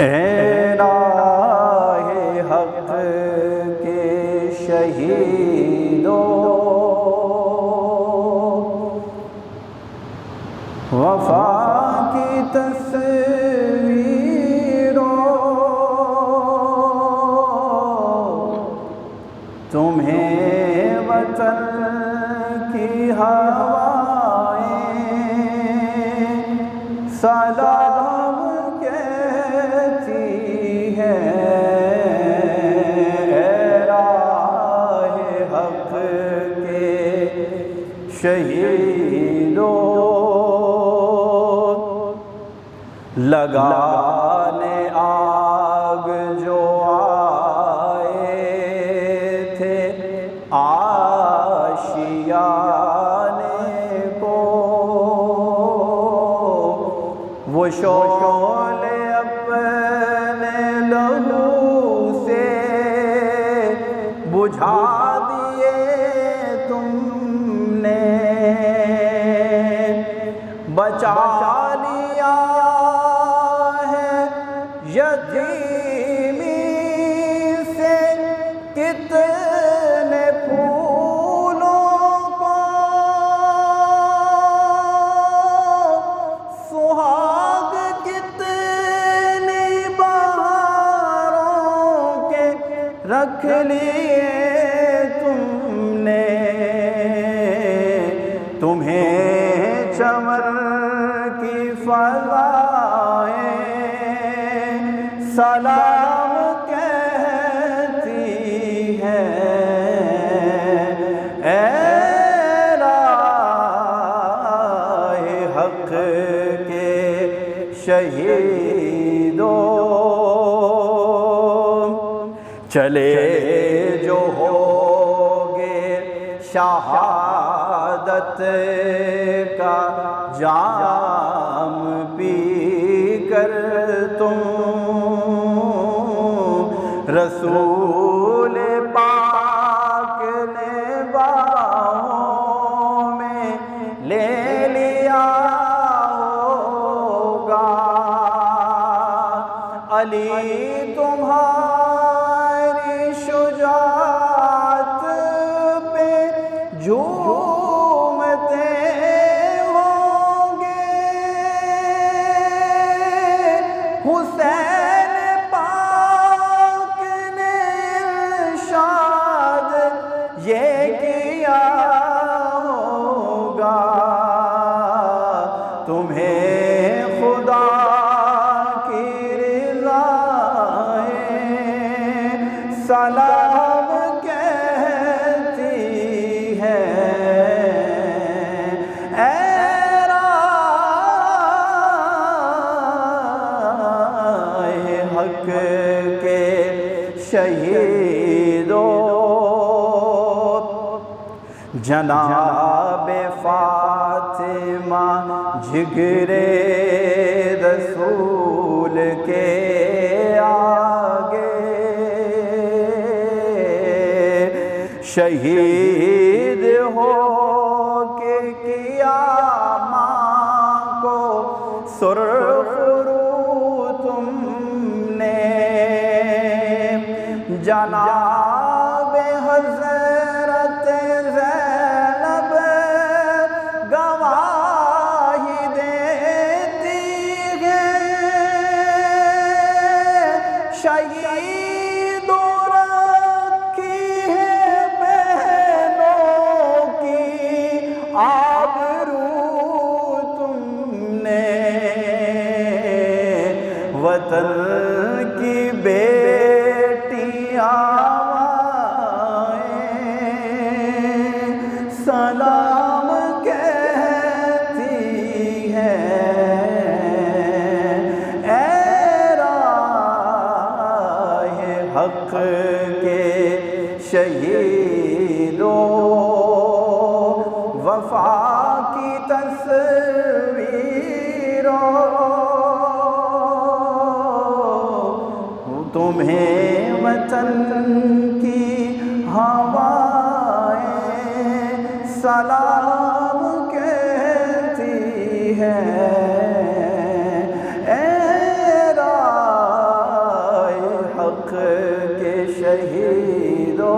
ए राहे हक़ के शहीदों, वफा की तस्वीरों, तुम्हें वतन की हवाएं सलाम कहती हैं। राहे हक़ के शहीदों, लगाने आग जो आए थे आशियाने को, वो शोले अपने लहू से बुझा दिए तुमने, बचा लिया है यतीमी से कितने फूलों को, सुहाग कितनी बहारों के रख लिए तुमने, तुम्हें चमन की फज़ाएं सलाम कहती हैं। ए राहे हक़ के शहीदों, चले जो होगे शहादत का जाम पी कर तुम, रसूल पाक ने बाहों में ले लिया होगा, अली तुम्हारी शुजाअत पे झूमते होंगे, हुसैन पाक ने इरशाद ये किया होगा, तुम्हें खुदा की रिज़ाएं सलाम कहती हैं। ए राहे हक़ के शहीदों, जनाबे फातिमा जिगरे रसूल के आगे, शहीद हो के किया माँ को सुर्ख रू तुमने, जनाबे हज़रत ज़ैनब गवाही देती है, शहीदों रखी है बहनों की आबरू तुमने, वतन की बेटियां सलाम कहती हैं। ए राहे हक़ के शहीदों, वफा की तस्वीरों, तुम्हें वतन की हवाएं सलाम कहती हैं। ए के शहीदों